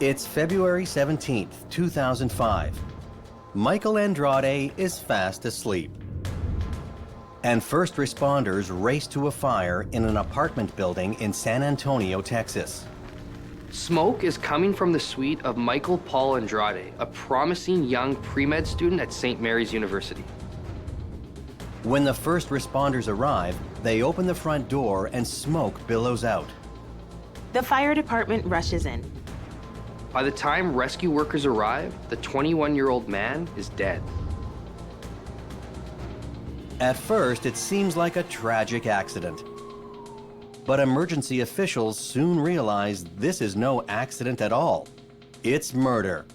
It's February 17th, 2005. Michael Andrade is fast asleep. And first responders race to a fire in an apartment building in San Antonio, Texas. Smoke is coming from the suite of Michael Paul Andrade, a promising young pre-med student at St. Mary's University. When the first responders arrive, they open the front door and smoke billows out. The fire department rushes in. By the time rescue workers arrive, the 21-year-old man is dead. At first, it seems like a tragic accident. But emergency officials soon realize this is no accident at all. It's murder.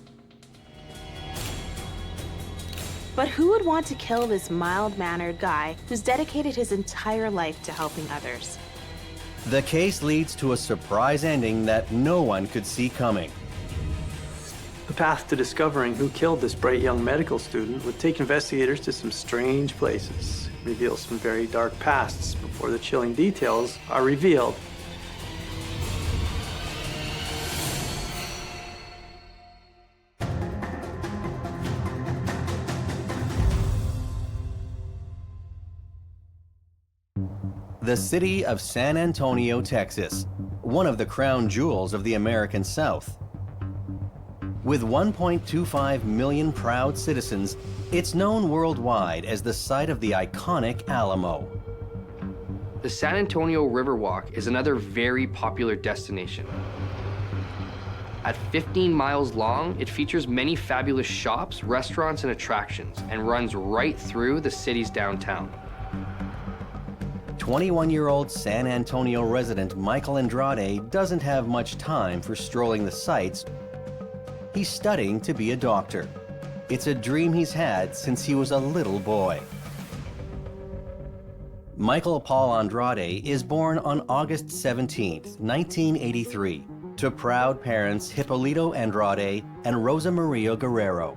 But who would want to kill this mild-mannered guy who's dedicated his entire life to helping others? The case leads to a surprise ending that no one could see coming. The path to discovering who killed this bright young medical student would take investigators to some strange places, reveal some very dark pasts before the chilling details are revealed. The city of San Antonio, Texas, one of the crown jewels of the American South. With 1.25 million proud citizens, it's known worldwide as the site of the iconic Alamo. The San Antonio Riverwalk is another very popular destination. At 15 miles long, it features many fabulous shops, restaurants, and attractions, and runs right through the city's downtown. 21-year-old San Antonio resident Michael Andrade doesn't have much time for strolling the sights. He's studying to be a doctor. It's a dream he's had since he was a little boy. Michael Paul Andrade is born on August 17, 1983, to proud parents Hippolito Andrade and Rosa Maria Guerrero.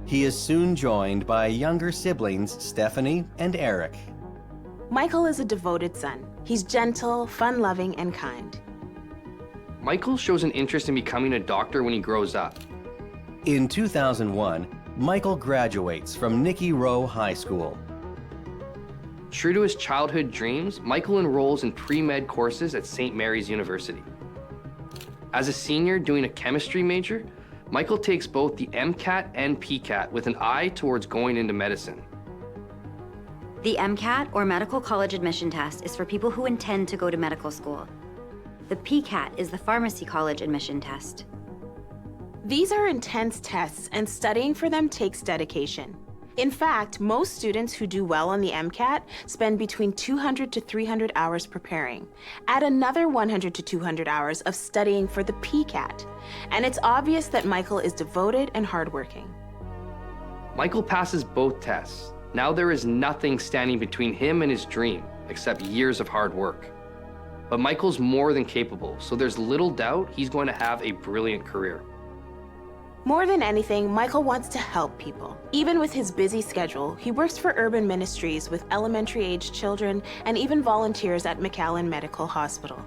He is soon joined by younger siblings Stephanie and Eric. Michael is a devoted son. He's gentle, fun-loving, and kind. Michael shows an interest in becoming a doctor when he grows up. In 2001, Michael graduates from Nicky Rowe High School. True to his childhood dreams, Michael enrolls in pre-med courses at St. Mary's University. As a senior doing a chemistry major, Michael takes both the MCAT and PCAT with an eye towards going into medicine. The MCAT, or Medical College Admission Test, is for people who intend to go to medical school. The PCAT is the Pharmacy College Admission Test. These are intense tests, and studying for them takes dedication. In fact, most students who do well on the MCAT spend between 200 to 300 hours preparing. Add another 100 to 200 hours of studying for the PCAT. And it's obvious that Michael is devoted and hardworking. Michael passes both tests. Now there is nothing standing between him and his dream, except years of hard work. But Michael's more than capable, so there's little doubt he's going to have a brilliant career. More than anything, Michael wants to help people. Even with his busy schedule, he works for urban ministries with elementary-aged children and even volunteers at McAllen Medical Hospital.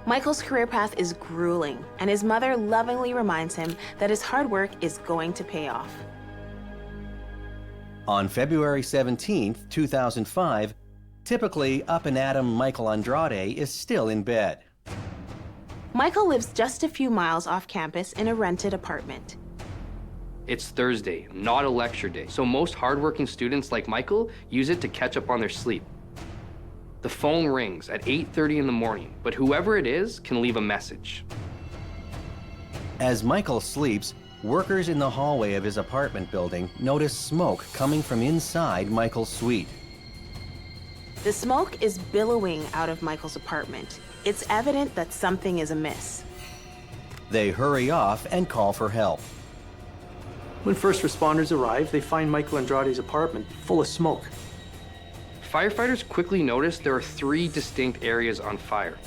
Michael's career path is grueling, and his mother lovingly reminds him that his hard work is going to pay off. On February 17, 2005, typically up and at 'em Michael Andrade is still in bed. Michael lives just a few miles off campus in a rented apartment. It's Thursday, not a lecture day, so most hardworking students like Michael use it to catch up on their sleep. The phone rings at 8:30 in the morning, but whoever it is can leave a message. As Michael sleeps, workers in the hallway of his apartment building notice smoke coming from inside Michael's suite. The smoke is billowing out of Michael's apartment. It's evident that something is amiss. They hurry off and call for help. When first responders arrive, they find Michael Andrade's apartment full of smoke. Firefighters quickly notice there are 3 distinct areas on fire.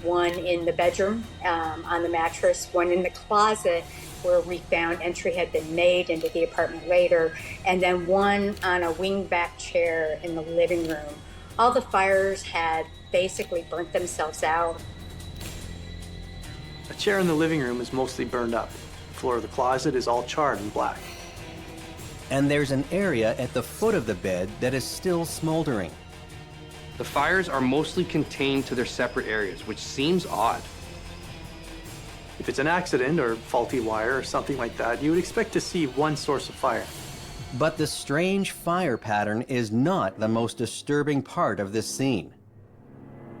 One in the bedroom on the mattress, one in the closet where we found entry had been made into the apartment later, and then one on a wingback chair in the living room. All the fires had basically burnt themselves out. A chair in the living room is mostly burned up. The floor of the closet is all charred and black. And there's an area at the foot of the bed that is still smoldering. The fires are mostly contained to their separate areas, which seems odd. If it's an accident or faulty wire or something like that, you would expect to see one source of fire. But the strange fire pattern is not the most disturbing part of this scene.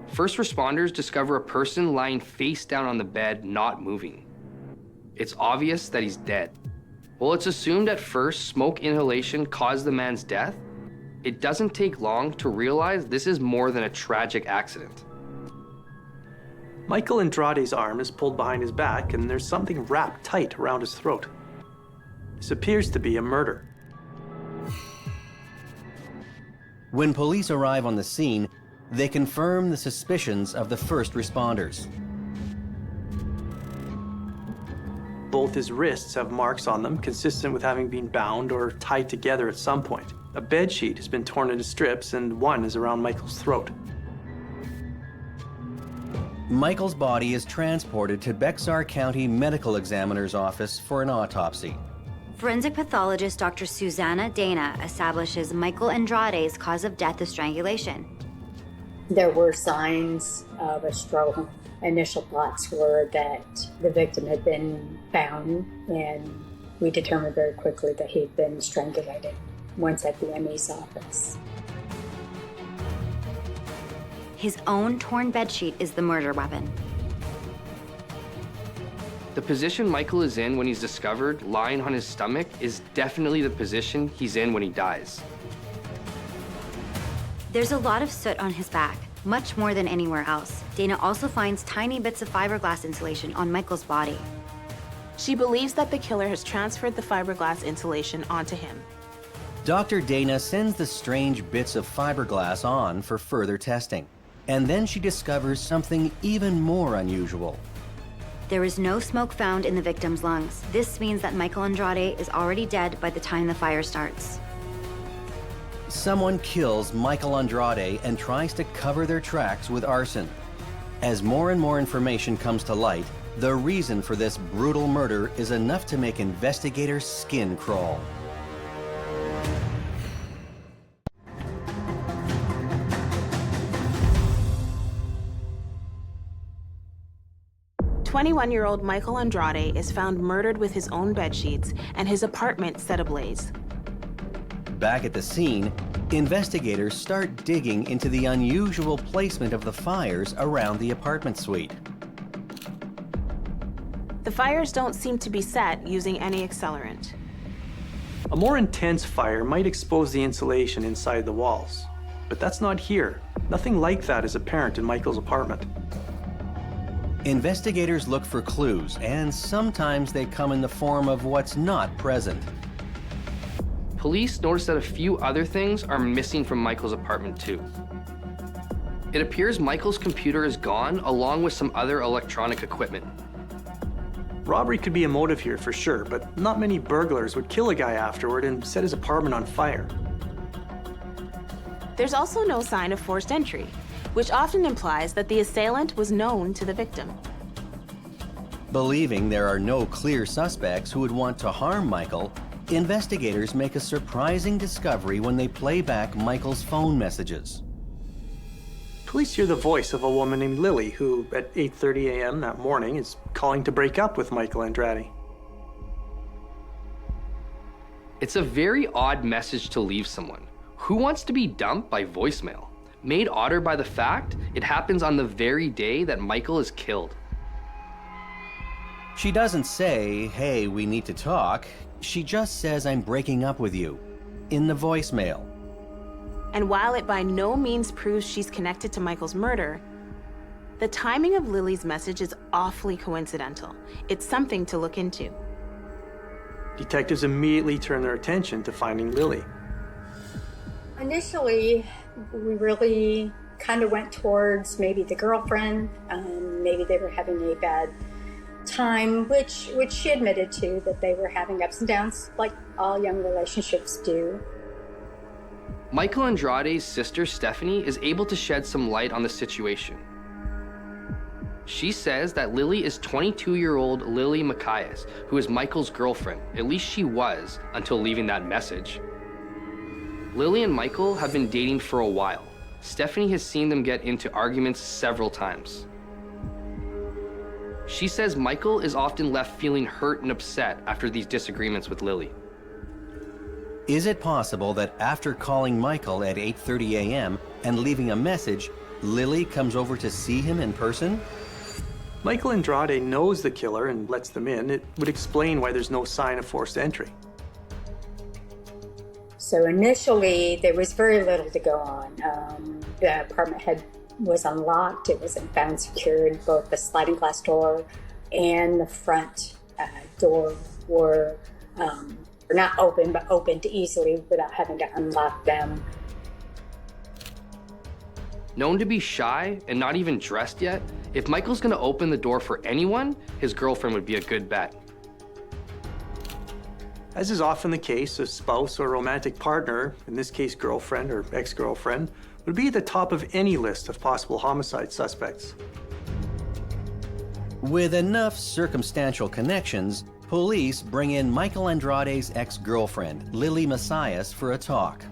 First responders discover a person lying face down on the bed, not moving. It's obvious that he's dead. While it's assumed at first smoke inhalation caused the man's death, it doesn't take long to realize this is more than a tragic accident. Michael Andrade's arm is pulled behind his back and there's something wrapped tight around his throat. This appears to be a murder. When police arrive on the scene, they confirm the suspicions of the first responders. Both his wrists have marks on them, consistent with having been bound or tied together at some point. A bed sheet has been torn into strips and one is around Michael's throat. Michael's body is transported to Bexar County Medical Examiner's office for an autopsy. Forensic pathologist Dr. Susanna Dana establishes Michael Andrade's cause of death as strangulation. There were signs of a struggle. Initial thoughts were that the victim had been bound, and we determined very quickly that he'd been strangulated once at the ME's office. His own torn bedsheet is the murder weapon. The position Michael is in when he's discovered lying on his stomach is definitely the position he's in when he dies. There's a lot of soot on his back, much more than anywhere else. Dana also finds tiny bits of fiberglass insulation on Michael's body. She believes that the killer has transferred the fiberglass insulation onto him. Dr. Dana sends the strange bits of fiberglass on for further testing. And then she discovers something even more unusual. There is no smoke found in the victim's lungs. This means that Michael Andrade is already dead by the time the fire starts. Someone kills Michael Andrade and tries to cover their tracks with arson. As more and more information comes to light, the reason for this brutal murder is enough to make investigators' skin crawl. "21-year-old Michael Andrade is found murdered with his own bedsheets and his apartment set ablaze." Back at the scene, investigators start digging into the unusual placement of the fires around the apartment suite. The fires don't seem to be set using any accelerant. A more intense fire might expose the insulation inside the walls, but that's not here. Nothing like that is apparent in Michael's apartment. Investigators look for clues, and sometimes they come in the form of what's not present. Police notice that a few other things are missing from Michael's apartment too. It appears Michael's computer is gone, along with some other electronic equipment. Robbery could be a motive here for sure, but not many burglars would kill a guy afterward and set his apartment on fire. There's also no sign of forced entry, which often implies that the assailant was known to the victim. Believing there are no clear suspects who would want to harm Michael, investigators make a surprising discovery when they play back Michael's phone messages. Police hear the voice of a woman named Lily, who at 8:30 a.m. that morning is calling to break up with Michael Andrade. It's a very odd message to leave someone. Who wants to be dumped by voicemail? Made odder by the fact it happens on the very day that Michael is killed. She doesn't say, "Hey, we need to talk." She just says, "I'm breaking up with you," in the voicemail. And while it by no means proves she's connected to Michael's murder, the timing of Lily's message is awfully coincidental. It's something to look into. Detectives immediately turn their attention to finding Lily. Initially, we really kind of went towards maybe the girlfriend. Maybe they were having a bad time, which she admitted to, that they were having ups and downs, like all young relationships do. Michael Andrade's sister, Stephanie, is able to shed some light on the situation. She says that Lily is 22-year-old Lily Macias, who is Michael's girlfriend. At least she was, until leaving that message. Lily and Michael have been dating for a while. Stephanie has seen them get into arguments several times. She says Michael is often left feeling hurt and upset after these disagreements with Lily. Is it possible that after calling Michael at 8:30 a.m. and leaving a message, Lily comes over to see him in person? Michael Andrade knows the killer and lets them in. It would explain why there's no sign of forced entry. So initially, there was very little to go on. The apartment was unlocked. It was found secured. Both the sliding glass door and the front door were not open, but opened easily without having to unlock them. Known to be shy and not even dressed yet, if Michael's gonna open the door for anyone, his girlfriend would be a good bet. As is often the case, a spouse or romantic partner, in this case girlfriend or ex-girlfriend, would be at the top of any list of possible homicide suspects. With enough circumstantial connections, police bring in Michael Andrade's ex-girlfriend, Lily Macias, for a talk.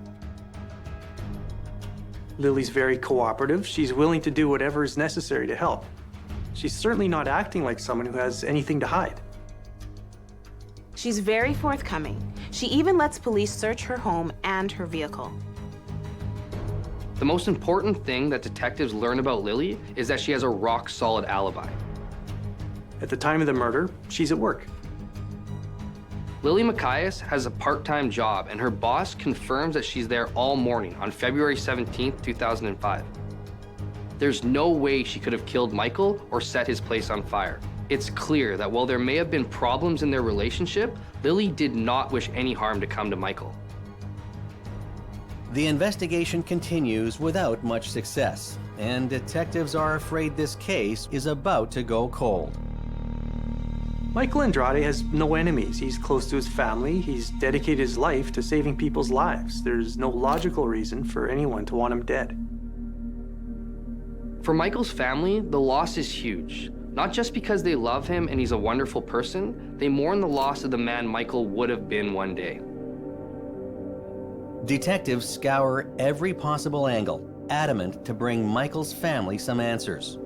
Lily's very cooperative. She's willing to do whatever is necessary to help. She's certainly not acting like someone who has anything to hide. She's very forthcoming. She even lets police search her home and her vehicle. The most important thing that detectives learn about Lily is that she has a rock-solid alibi. At the time of the murder, she's at work. Lily Macias has a part-time job, and her boss confirms that she's there all morning on February 17th, 2005. There's no way she could have killed Michael or set his place on fire. It's clear that while there may have been problems in their relationship, Lily did not wish any harm to come to Michael. The investigation continues without much success, and detectives are afraid this case is about to go cold. Michael Andrade has no enemies. He's close to his family. He's dedicated his life to saving people's lives. There's no logical reason for anyone to want him dead. For Michael's family, the loss is huge. Not just because they love him and he's a wonderful person, they mourn the loss of the man Michael would have been one day. Detectives scour every possible angle, adamant to bring Michael's family some answers.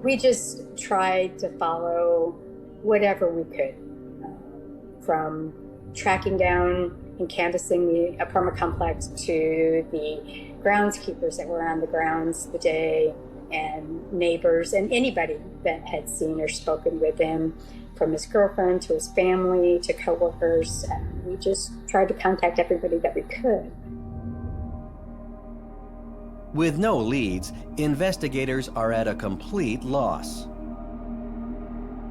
We just tried to follow whatever we could, from tracking down and canvassing the apartment complex to the groundskeepers that were on the grounds the day, and neighbors and anybody that had seen or spoken with him, from his girlfriend to his family to coworkers. We just tried to contact everybody that we could. With no leads, investigators are at a complete loss.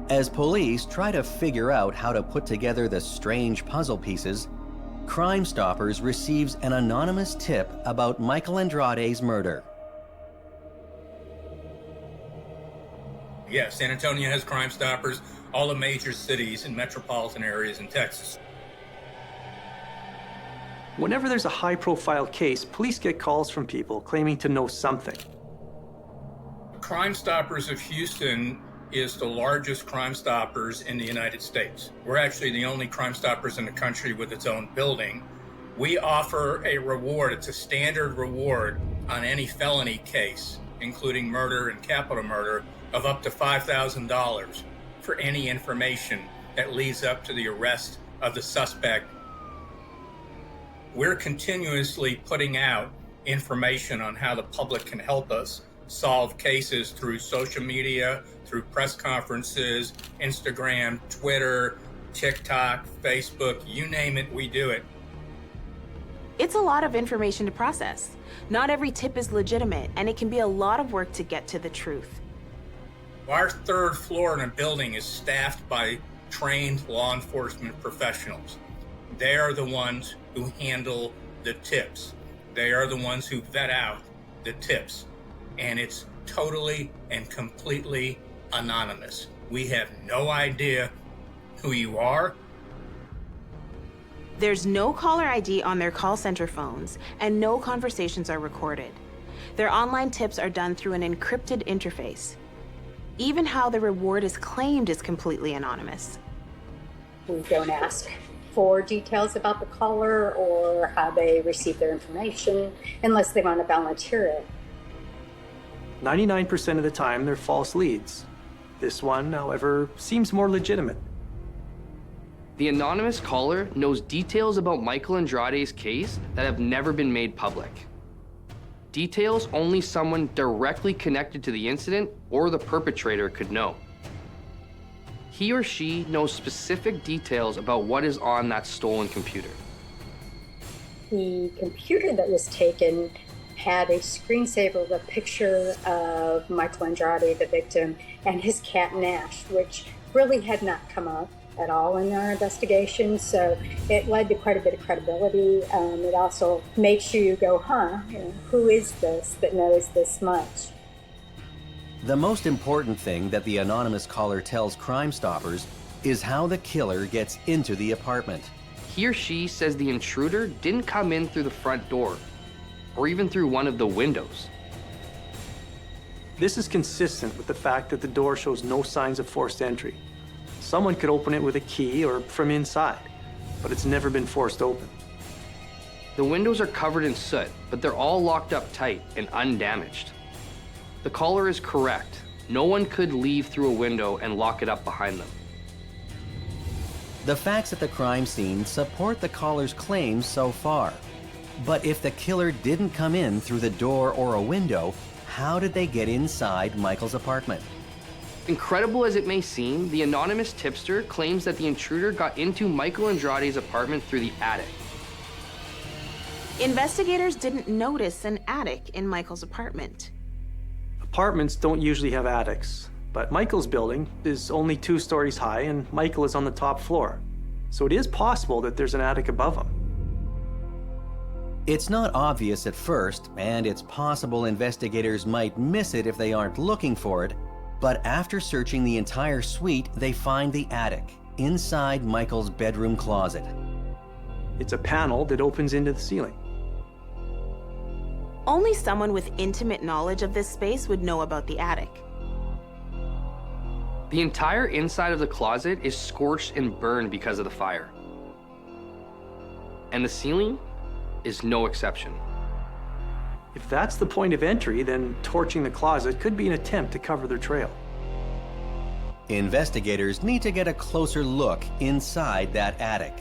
As police try to figure out how to put together the strange puzzle pieces, Crime Stoppers receives an anonymous tip about Michael Andrade's murder. Yes, San Antonio has Crime Stoppers, all the major cities and metropolitan areas in Texas. Whenever there's a high-profile case, police get calls from people claiming to know something. Crime Stoppers of Houston is the largest Crime Stoppers in the United States. We're actually the only Crime Stoppers in the country with its own building. We offer a reward, it's a standard reward on any felony case, including murder and capital murder, of up to $5,000 for any information that leads up to the arrest of the suspect. We're continuously putting out information on how the public can help us solve cases through social media, through press conferences, Instagram, Twitter, TikTok, Facebook, you name it, we do it. It's a lot of information to process. Not every tip is legitimate, and it can be a lot of work to get to the truth. Our third floor in a building is staffed by trained law enforcement professionals. They are the ones who handle the tips. They are the ones who vet out the tips. And it's totally and completely anonymous. We have no idea who you are. There's no caller ID on their call center phones, and no conversations are recorded. Their online tips are done through an encrypted interface. Even how the reward is claimed is completely anonymous. We don't ask for details about the caller or how they receive their information unless they want to volunteer it. 99% of the time, they're false leads. This one, however, seems more legitimate. The anonymous caller knows details about Michael Andrade's case that have never been made public. Details only someone directly connected to the incident or the perpetrator could know. He or she knows specific details about what is on that stolen computer. The computer that was taken had a screensaver of a picture of Michael Andrade, the victim, and his cat Nash, which really had not come up at all in our investigation, so it led to quite a bit of credibility. It also makes you go, who is this that knows this much? The most important thing that the anonymous caller tells Crime Stoppers is how the killer gets into the apartment. He or she says the intruder didn't come in through the front door or even through one of the windows. This is consistent with the fact that the door shows no signs of forced entry. Someone could open it with a key or from inside, but it's never been forced open. The windows are covered in soot, but they're all locked up tight and undamaged. The caller is correct. No one could leave through a window and lock it up behind them. The facts at the crime scene support the caller's claims so far. But if the killer didn't come in through the door or a window, how did they get inside Michael's apartment? Incredible as it may seem, the anonymous tipster claims that the intruder got into Michael Andrade's apartment through the attic. Investigators didn't notice an attic in Michael's apartment. Apartments don't usually have attics, but Michael's building is only 2 stories high and Michael is on the top floor. So it is possible that there's an attic above him. It's not obvious at first, and it's possible investigators might miss it if they aren't looking for it, but after searching the entire suite, they find the attic inside Michael's bedroom closet. It's a panel that opens into the ceiling. Only someone with intimate knowledge of this space would know about the attic. The entire inside of the closet is scorched and burned because of the fire. And the ceiling is no exception. If that's the point of entry, then torching the closet could be an attempt to cover their trail. Investigators need to get a closer look inside that attic.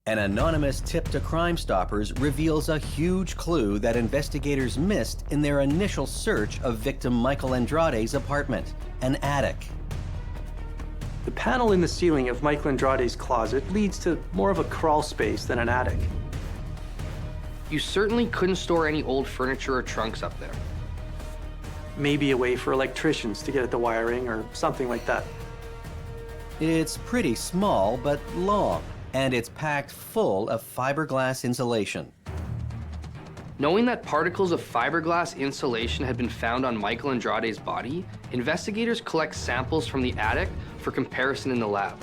An anonymous tip to Crime Stoppers reveals a huge clue that investigators missed in their initial search of victim Michael Andrade's apartment: an attic. The panel in the ceiling of Michael Andrade's closet leads to more of a crawl space than an attic. You certainly couldn't store any old furniture or trunks up there. Maybe a way for electricians to get at the wiring or something like that. It's pretty small but long, and it's packed full of fiberglass insulation. Knowing that particles of fiberglass insulation had been found on Michael Andrade's body, investigators collect samples from the attic for comparison in the lab.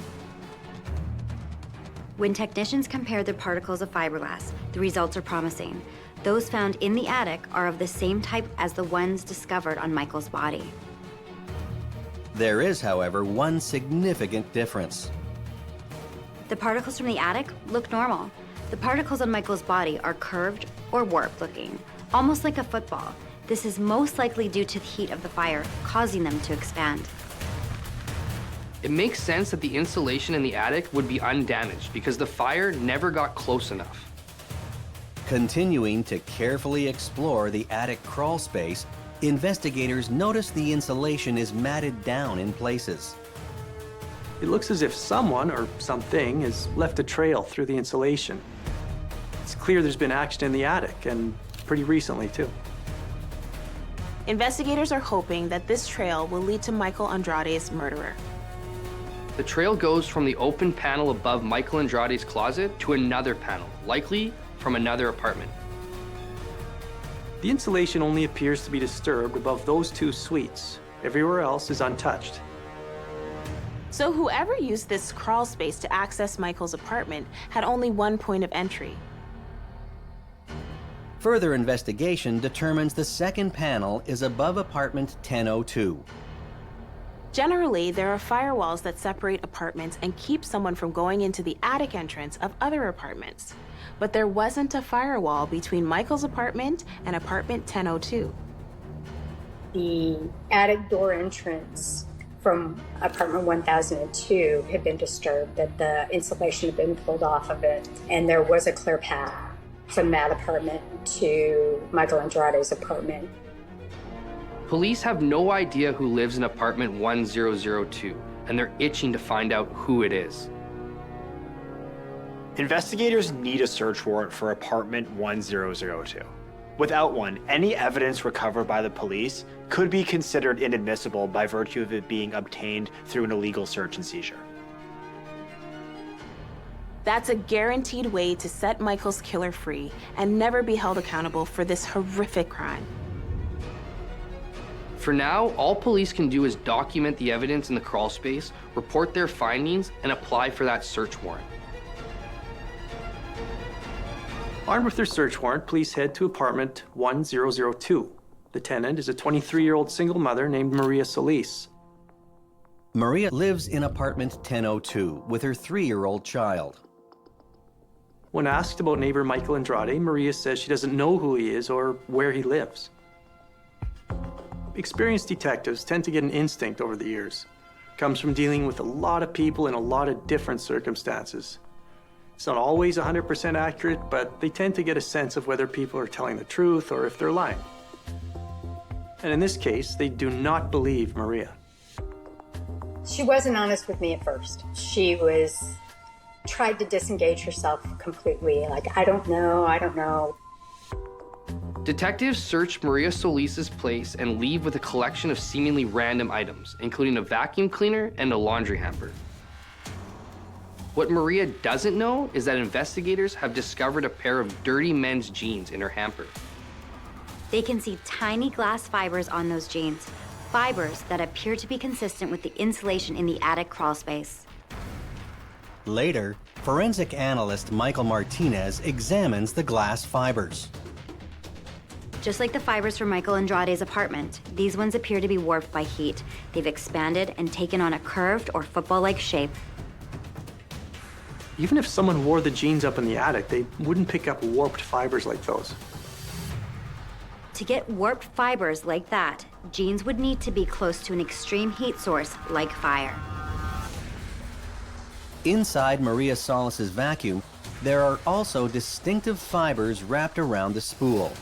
When technicians compared the particles of fiberglass, the results are promising. Those found in the attic are of the same type as the ones discovered on Michael's body. There is, however, one significant difference. The particles from the attic look normal. The particles on Michael's body are curved or warped looking, almost like a football. This is most likely due to the heat of the fire, causing them to expand. It makes sense that the insulation in the attic would be undamaged because the fire never got close enough. Continuing to carefully explore the attic crawl space, investigators notice the insulation is matted down in places. It looks as if someone or something has left a trail through the insulation. It's clear there's been action in the attic, and pretty recently, too. Investigators are hoping that this trail will lead to Michael Andrade's murderer. The trail goes from the open panel above Michael Andrade's closet to another panel, likely from another apartment. The insulation only appears to be disturbed above those 2 suites. Everywhere else is untouched. So whoever used this crawl space to access Michael's apartment had only one point of entry. Further investigation determines the second panel is above apartment 1002. Generally, there are firewalls that separate apartments and keep someone from going into the attic entrance of other apartments. But there wasn't a firewall between Michael's apartment and apartment 1002. The attic door entrance from apartment 1002 had been disturbed, that the insulation had been pulled off of it, and there was a clear path from that apartment to Michael Andrade's apartment. Police have no idea who lives in apartment 1002, and they're itching to find out who it is. Investigators need a search warrant for apartment 1002. Without one, any evidence recovered by the police could be considered inadmissible by virtue of it being obtained through an illegal search and seizure. That's a guaranteed way to set Michael's killer free and never be held accountable for this horrific crime. For now, all police can do is document the evidence in the crawl space, report their findings, and apply for that search warrant. Armed with their search warrant, police head to apartment 1002. The tenant is a 23-year-old single mother named Maria Solis. Maria lives in apartment 1002 with her 3-year-old child. When asked about neighbor Michael Andrade, Maria says she doesn't know who he is or where he lives. Experienced detectives tend to get an instinct over the years. It comes from dealing with a lot of people in a lot of different circumstances. It's not always 100% accurate, but they tend to get a sense of whether people are telling the truth or if they're lying. And in this case, they do not believe Maria. She wasn't honest with me at first. She tried to disengage herself completely, like, I don't know. Detectives search Maria Solis's place and leave with a collection of seemingly random items, including a vacuum cleaner and a laundry hamper. What Maria doesn't know is that investigators have discovered a pair of dirty men's jeans in her hamper. They can see tiny glass fibers on those jeans, fibers that appear to be consistent with the insulation in the attic crawl space. Later, forensic analyst Michael Martinez examines the glass fibers. Just like the fibers from Michael Andrade's apartment, these ones appear to be warped by heat. They've expanded and taken on a curved or football-like shape. Even if someone wore the jeans up in the attic, they wouldn't pick up warped fibers like those. To get warped fibers like that, jeans would need to be close to an extreme heat source like fire. Inside Maria Solis's vacuum, there are also distinctive fibers wrapped around the spool.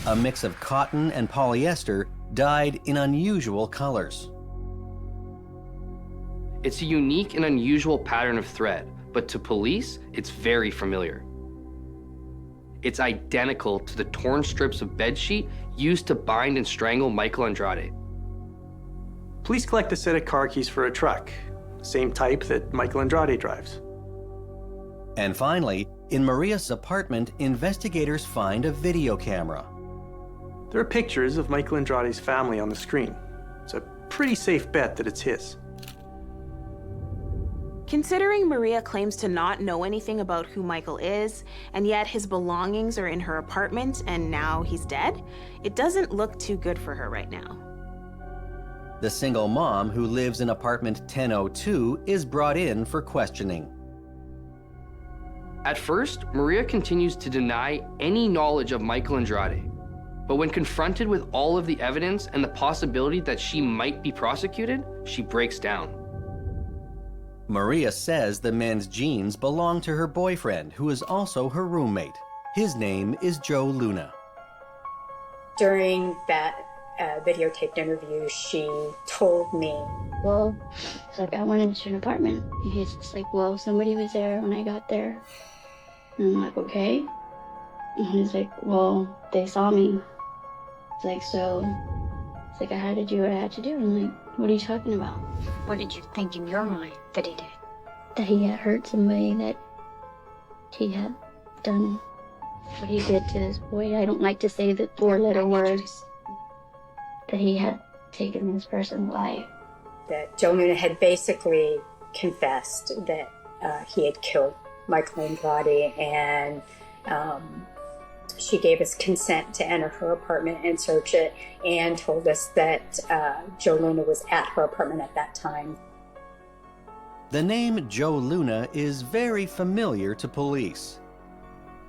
A mix of cotton and polyester dyed in unusual colors. It's a unique and unusual pattern of thread, but to police, it's very familiar. It's identical to the torn strips of bedsheet used to bind and strangle Michael Andrade. Police collect a set of car keys for a truck, same type that Michael Andrade drives. And finally, in Maria's apartment, investigators find a video camera. There are pictures of Michael Andrade's family on the screen. It's a pretty safe bet that it's his. Considering Maria claims to not know anything about who Michael is, and yet his belongings are in her apartment and now he's dead, it doesn't look too good for her right now. The single mom who lives in apartment 1002 is brought in for questioning. At first, Maria continues to deny any knowledge of Michael Andrade. But when confronted with all of the evidence and the possibility that she might be prosecuted, she breaks down. Maria says the men's jeans belong to her boyfriend, who is also her roommate. His name is Joe Luna. During that videotaped interview, she told me, well, it's like I went into an apartment. And he's just like, well, somebody was there when I got there. And I'm like, okay. And he's like, well, they saw me. It's like, so, it's like I had to do what I had to do. I'm like, what are you talking about? What did you think in your mind that he did? That he had hurt somebody, that he had done what he did to this boy. I don't like to say the four-letter words. That he had taken this person's life. That Joe Luna had basically confessed that he had killed Michael Andrade, and she gave us consent to enter her apartment and search it, and told us that Joe Luna was at her apartment at that time. The name Joe Luna is very familiar to police.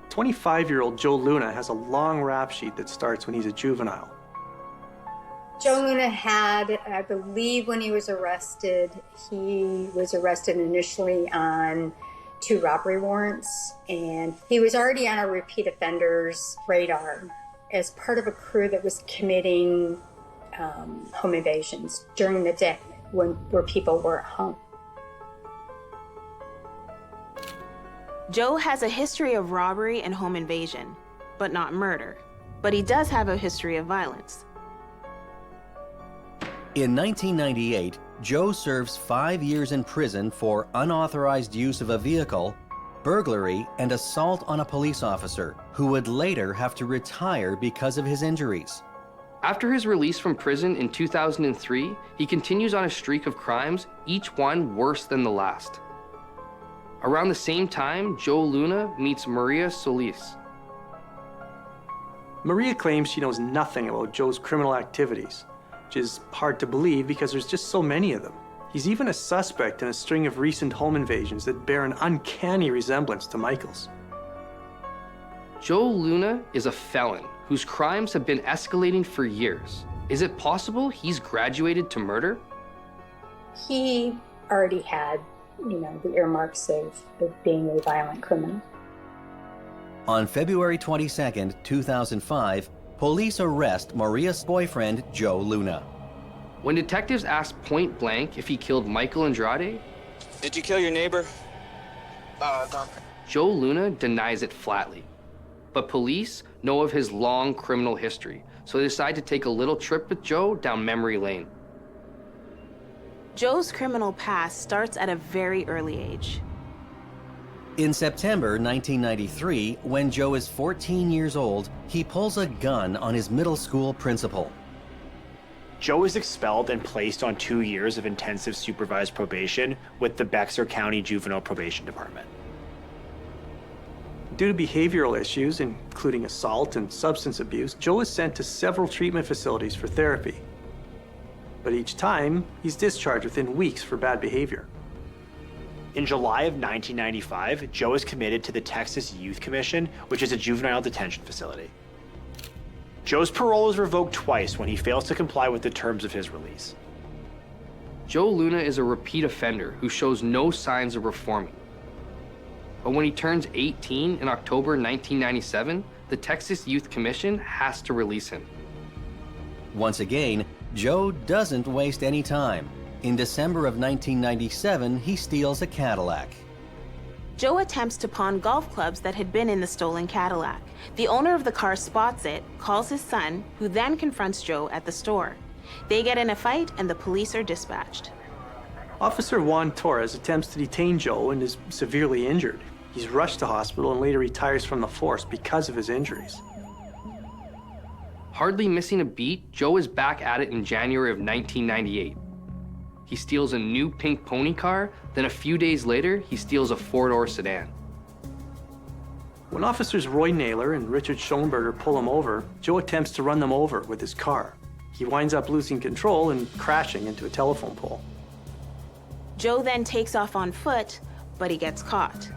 25-year-old Joe Luna has a long rap sheet that starts when he's a juvenile. Joe Luna had, I believe when he was arrested initially on 2 robbery warrants, and he was already on a repeat offender's radar as part of a crew that was committing home invasions during the day where people were at home. Joe has a history of robbery and home invasion, but not murder. But he does have a history of violence. In 1998, Joe serves 5 years in prison for unauthorized use of a vehicle, burglary, and assault on a police officer, who would later have to retire because of his injuries. After his release from prison in 2003, he continues on a streak of crimes, each one worse than the last. Around the same time, Joe Luna meets Maria Solis. Maria claims she knows nothing about Joe's criminal activities, which is hard to believe because there's just so many of them. He's even a suspect in a string of recent home invasions that bear an uncanny resemblance to Michael's. Joe Luna is a felon whose crimes have been escalating for years. Is it possible he's graduated to murder? He already had, the earmarks of being a violent criminal. On February 22, 2005, police arrest Maria's boyfriend, Joe Luna. When detectives asked point blank if he killed Michael Andrade, "Did you kill your neighbor?" No. Joe Luna denies it flatly. But police know of his long criminal history, so they decide to take a little trip with Joe down memory lane. Joe's criminal past starts at a very early age. In September 1993, when Joe is 14 years old, he pulls a gun on his middle school principal. Joe is expelled and placed on 2 years of intensive supervised probation with the Bexar County Juvenile Probation Department. Due to behavioral issues, including assault and substance abuse, Joe is sent to several treatment facilities for therapy. But each time, he's discharged within weeks for bad behavior. In July of 1995, Joe is committed to the Texas Youth Commission, which is a juvenile detention facility. Joe's parole is revoked twice when he fails to comply with the terms of his release. Joe Luna is a repeat offender who shows no signs of reforming. But when he turns 18 in October 1997, the Texas Youth Commission has to release him. Once again, Joe doesn't waste any time. In December of 1997, he steals a Cadillac. Joe attempts to pawn golf clubs that had been in the stolen Cadillac. The owner of the car spots it, calls his son, who then confronts Joe at the store. They get in a fight and the police are dispatched. Officer Juan Torres attempts to detain Joe and is severely injured. He's rushed to hospital and later retires from the force because of his injuries. Hardly missing a beat, Joe is back at it in January of 1998. He steals a new pink pony car, then a few days later, he steals a four-door sedan. When officers Roy Naylor and Richard Schoenberger pull him over, Joe attempts to run them over with his car. He winds up losing control and crashing into a telephone pole. Joe then takes off on foot, but he gets caught.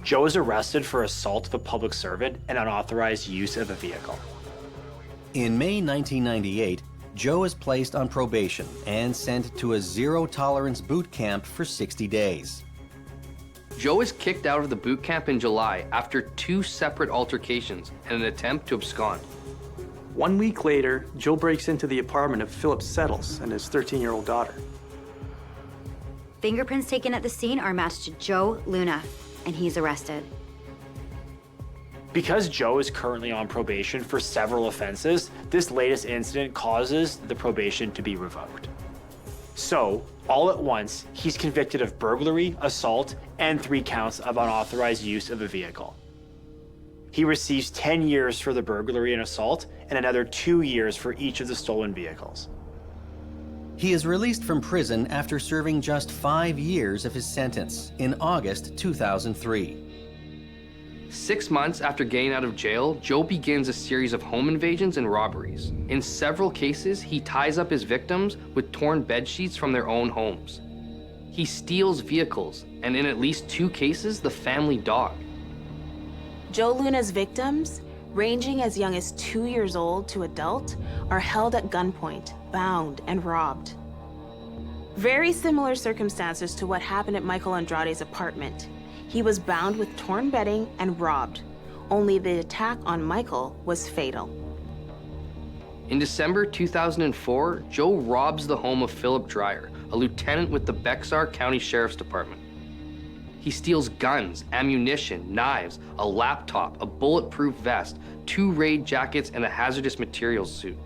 Joe is arrested for assault of a public servant and unauthorized use of a vehicle. In May 1998, Joe is placed on probation and sent to a zero-tolerance boot camp for 60 days. Joe is kicked out of the boot camp in July after 2 separate altercations and an attempt to abscond. 1 week later, Joe breaks into the apartment of Philip Settles and his 13-year-old daughter. Fingerprints taken at the scene are matched to Joe Luna, and he's arrested. Because Joe is currently on probation for several offenses, this latest incident causes the probation to be revoked. So, all at once, he's convicted of burglary, assault, and 3 counts of unauthorized use of a vehicle. He receives 10 years for the burglary and assault, and another 2 years for each of the stolen vehicles. He is released from prison after serving just 5 years of his sentence in August 2003. 6 months after getting out of jail, Joe begins a series of home invasions and robberies. In several cases, he ties up his victims with torn bed sheets from their own homes. He steals vehicles, and in at least 2 cases, the family dog. Joe Luna's victims, ranging as young as 2 years old to adult, are held at gunpoint, bound, and robbed. Very similar circumstances to what happened at Michael Andrade's apartment. He was bound with torn bedding and robbed. Only the attack on Michael was fatal. In December 2004, Joe robs the home of Philip Dreyer, a lieutenant with the Bexar County Sheriff's Department. He steals guns, ammunition, knives, a laptop, a bulletproof vest, 2 raid jackets, and a hazardous materials suit.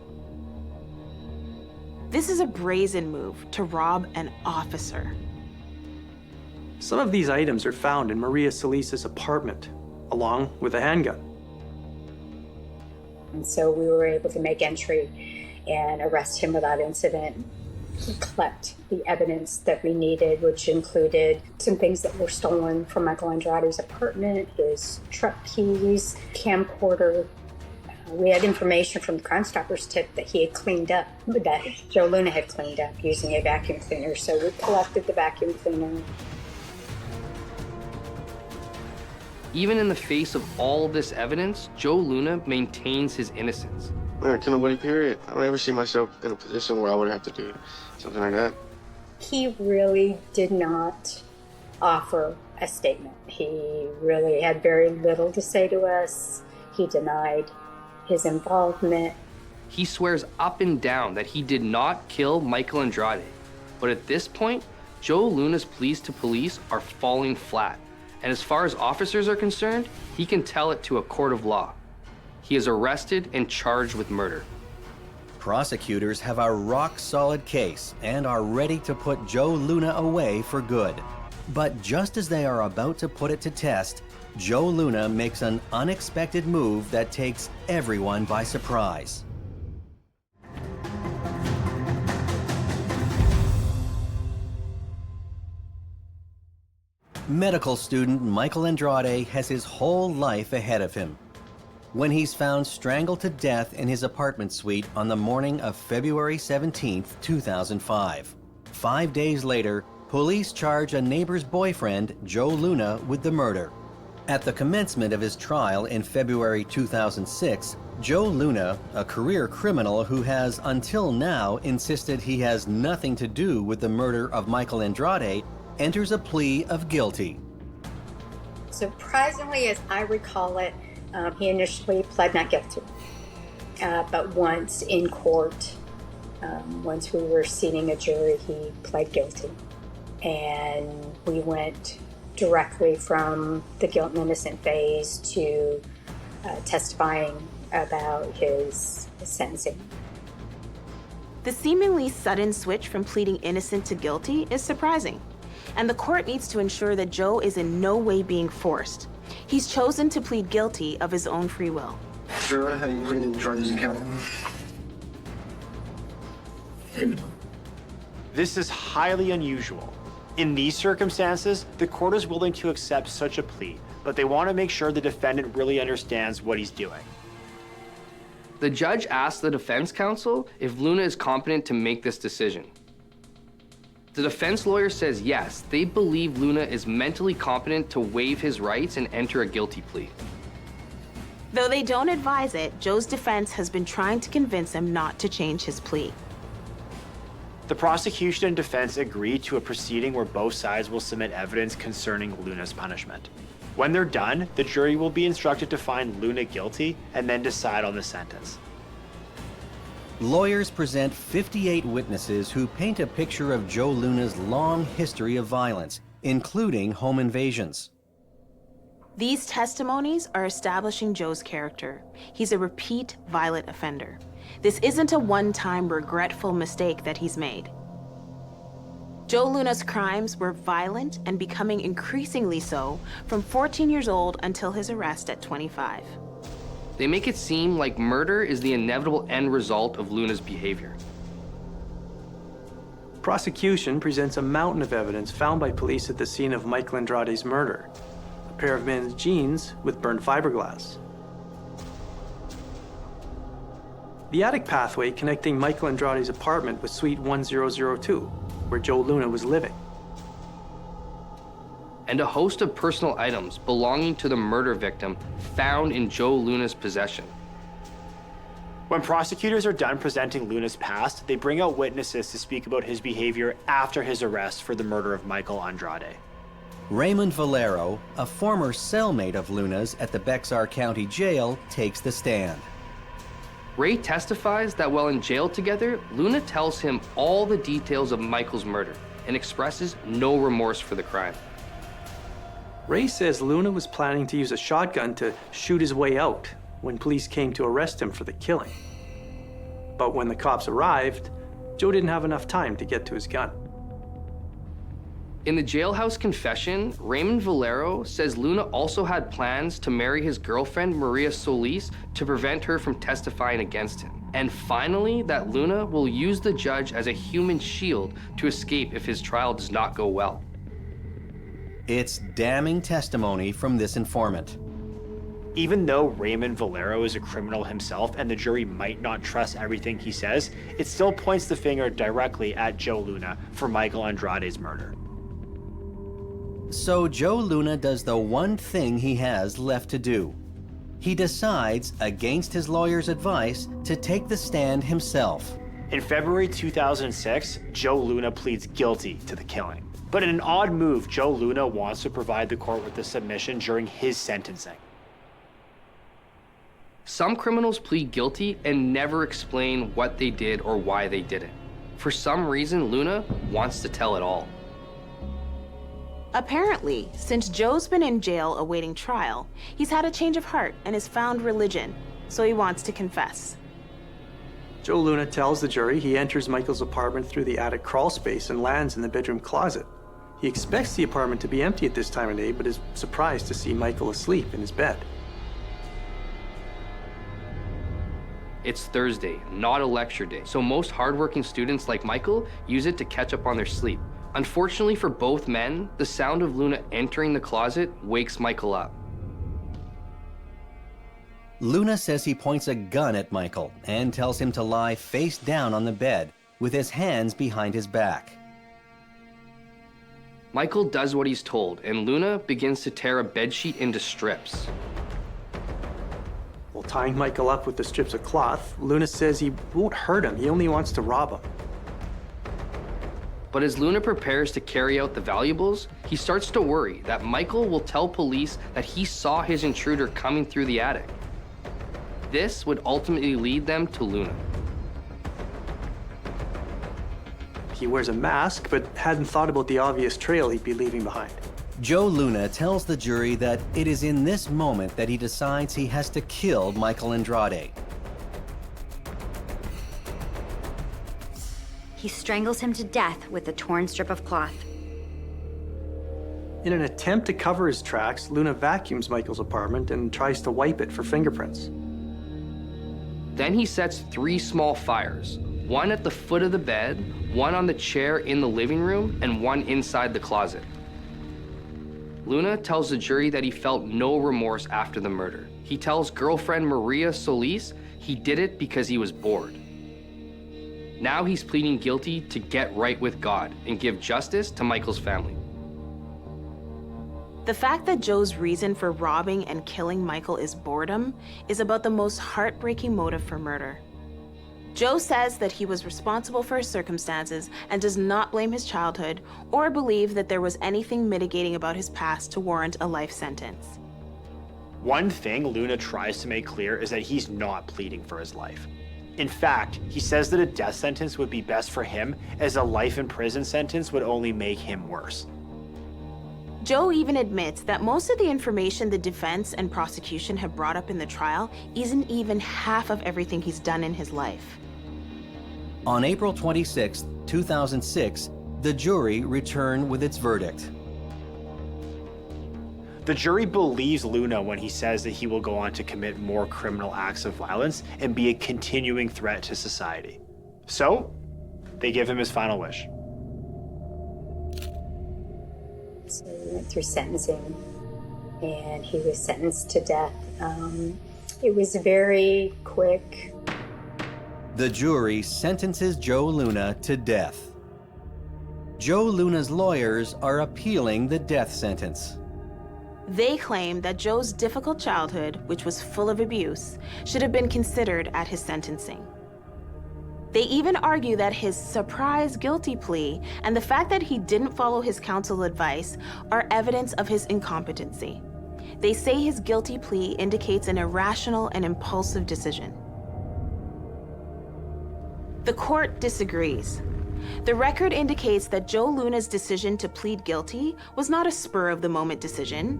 This is a brazen move to rob an officer. Some of these items are found in Maria Solis's apartment, along with a handgun. And so we were able to make entry and arrest him without incident. Collect the evidence that we needed, which included some things that were stolen from Michael Andrade's apartment, his truck keys, camcorder. We had information from the Crime Stoppers tip that he had cleaned up, that Joe Luna had cleaned up using a vacuum cleaner. So we collected the vacuum cleaner. Even in the face of all this evidence, Joe Luna maintains his innocence. I kill nobody, period. I don't ever see myself in a position where I would have to do something like that. He really did not offer a statement. He really had very little to say to us. He denied his involvement. He swears up and down that he did not kill Michael Andrade. But at this point, Joe Luna's pleas to police are falling flat. And as far as officers are concerned, he can tell it to a court of law. He is arrested and charged with murder. Prosecutors have a rock-solid case and are ready to put Joe Luna away for good. But just as they are about to put it to test, Joe Luna makes an unexpected move that takes everyone by surprise. Medical student Michael Andrade has his whole life ahead of him. When he's found strangled to death in his apartment suite on the morning of February 17, 2005. 5 days later, police charge a neighbor's boyfriend, Joe Luna, with the murder. At the commencement of his trial in February 2006, Joe Luna, a career criminal who has until now insisted he has nothing to do with the murder of Michael Andrade, enters a plea of guilty. Surprisingly, as I recall it, he initially pled not guilty. But once in court, once we were seating a jury, he pled guilty. And we went directly from the guilt and innocent phase to testifying about his sentencing. The seemingly sudden switch from pleading innocent to guilty is surprising. And the court needs to ensure that Joe is in no way being forced. He's chosen to plead guilty of his own free will. Sure, how you bring in charges account? This is highly unusual. In these circumstances, the court is willing to accept such a plea, but they want to make sure the defendant really understands what he's doing. The judge asked the defense counsel if Luna is competent to make this decision. The defense lawyer says yes, they believe Luna is mentally competent to waive his rights and enter a guilty plea. Though they don't advise it, Joe's defense has been trying to convince him not to change his plea. The prosecution and defense agree to a proceeding where both sides will submit evidence concerning Luna's punishment. When they're done, the jury will be instructed to find Luna guilty and then decide on the sentence. Lawyers present 58 witnesses who paint a picture of Joe Luna's long history of violence, including home invasions. These testimonies are establishing Joe's character. He's a repeat violent offender. This isn't a one-time regretful mistake that he's made. Joe Luna's crimes were violent and becoming increasingly so from 14 years old until his arrest at 25. They make it seem like murder is the inevitable end result of Luna's behavior. Prosecution presents a mountain of evidence found by police at the scene of Michael Andrade's murder. A pair of men's jeans with burned fiberglass. The attic pathway connecting Michael Andrade's apartment with Suite 1002, where Joe Luna was living. And a host of personal items belonging to the murder victim found in Joe Luna's possession. When prosecutors are done presenting Luna's past, they bring out witnesses to speak about his behavior after his arrest for the murder of Michael Andrade. Raymond Valero, a former cellmate of Luna's at the Bexar County Jail, takes the stand. Ray testifies that while in jail together, Luna tells him all the details of Michael's murder and expresses no remorse for the crime. Ray says Luna was planning to use a shotgun to shoot his way out when police came to arrest him for the killing. But when the cops arrived, Joe didn't have enough time to get to his gun. In the jailhouse confession, Raymond Valero says Luna also had plans to marry his girlfriend, Maria Solis, to prevent her from testifying against him. And finally, that Luna will use the judge as a human shield to escape if his trial does not go well. It's damning testimony from this informant. Even though Raymond Valero is a criminal himself and the jury might not trust everything he says, it still points the finger directly at Joe Luna for Michael Andrade's murder. So Joe Luna does the one thing he has left to do. He decides, against his lawyer's advice, to take the stand himself. In February 2006, Joe Luna pleads guilty to the killing. But in an odd move, Joe Luna wants to provide the court with a submission during his sentencing. Some criminals plead guilty and never explain what they did or why they did it. For some reason, Luna wants to tell it all. Apparently, since Joe's been in jail awaiting trial, he's had a change of heart and has found religion, so he wants to confess. Joe Luna tells the jury he enters Michael's apartment through the attic crawl space and lands in the bedroom closet. He expects the apartment to be empty at this time of day, but is surprised to see Michael asleep in his bed. It's Thursday, not a lecture day, so most hardworking students like Michael use it to catch up on their sleep. Unfortunately for both men, the sound of Luna entering the closet wakes Michael up. Luna says he points a gun at Michael and tells him to lie face down on the bed with his hands behind his back. Michael does what he's told, and Luna begins to tear a bedsheet into strips. While tying Michael up with the strips of cloth, Luna says he won't hurt him, he only wants to rob him. But as Luna prepares to carry out the valuables, he starts to worry that Michael will tell police that he saw his intruder coming through the attic. This would ultimately lead them to Luna. He wears a mask, but hadn't thought about the obvious trail he'd be leaving behind. Joe Luna tells the jury that it is in this moment that he decides he has to kill Michael Andrade. He strangles him to death with a torn strip of cloth. In an attempt to cover his tracks, Luna vacuums Michael's apartment and tries to wipe it for fingerprints. Then he sets 3 small fires, one at the foot of the bed, one on the chair in the living room, and one inside the closet. Luna tells the jury that he felt no remorse after the murder. He tells girlfriend Maria Solis he did it because he was bored. Now he's pleading guilty to get right with God and give justice to Michael's family. The fact that Joe's reason for robbing and killing Michael is boredom is about the most heartbreaking motive for murder. Joe says that he was responsible for his circumstances and does not blame his childhood or believe that there was anything mitigating about his past to warrant a life sentence. One thing Luna tries to make clear is that he's not pleading for his life. In fact, he says that a death sentence would be best for him, as a life in prison sentence would only make him worse. Joe even admits that most of the information the defense and prosecution have brought up in the trial isn't even half of everything he's done in his life. On April 26, 2006, the jury returned with its verdict. The jury believes Luna when he says that he will go on to commit more criminal acts of violence and be a continuing threat to society. So, they give him his final wish. So we went through sentencing, and he was sentenced to death. It was very quick. The jury sentences Joe Luna to death. Joe Luna's lawyers are appealing the death sentence. They claim that Joe's difficult childhood, which was full of abuse, should have been considered at his sentencing. They even argue that his surprise guilty plea and the fact that he didn't follow his counsel's advice are evidence of his incompetency. They say his guilty plea indicates an irrational and impulsive decision. The court disagrees. The record indicates that Joe Luna's decision to plead guilty was not a spur-of-the-moment decision,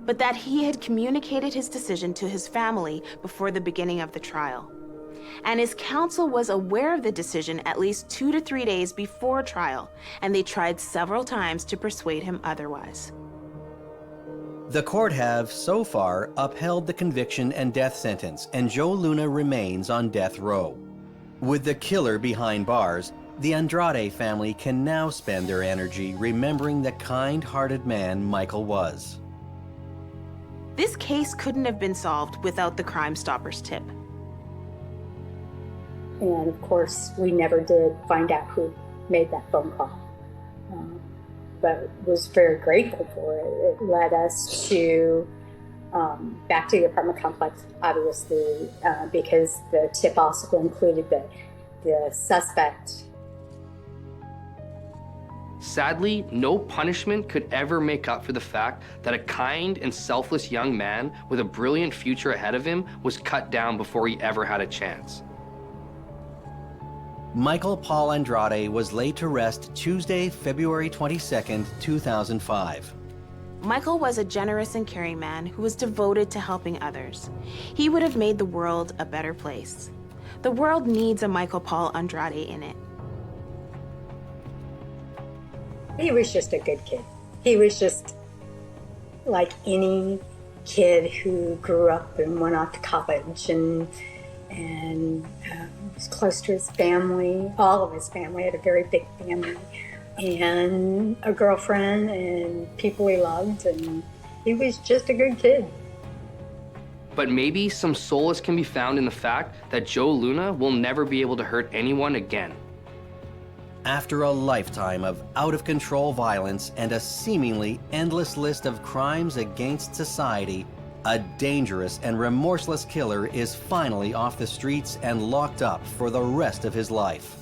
but that he had communicated his decision to his family before the beginning of the trial. And his counsel was aware of the decision at least 2 to 3 days before trial, and they tried several times to persuade him otherwise. The court have, so far, upheld the conviction and death sentence, and Joe Luna remains on death row. With the killer behind bars, the Andrade family can now spend their energy remembering the kind-hearted man Michael was. This case couldn't have been solved without the Crime Stoppers tip. And of course, we never did find out who made that phone call, but was very grateful for it. It led us to back to the apartment complex, obviously, because the tip also included the suspect. Sadly, no punishment could ever make up for the fact that a kind and selfless young man with a brilliant future ahead of him was cut down before he ever had a chance. Michael Paul Andrade was laid to rest Tuesday, February 22, 2005. Michael was a generous and caring man who was devoted to helping others. He would have made the world a better place. The world needs a Michael Paul Andrade in it. He was just a good kid. He was just like any kid who grew up and went off to college and was close to his family. All of his family had a very big family, and a girlfriend and people he loved, and he was just a good kid. But maybe some solace can be found in the fact that Joe Luna will never be able to hurt anyone again. After a lifetime of out-of-control violence and a seemingly endless list of crimes against society, a dangerous and remorseless killer is finally off the streets and locked up for the rest of his life.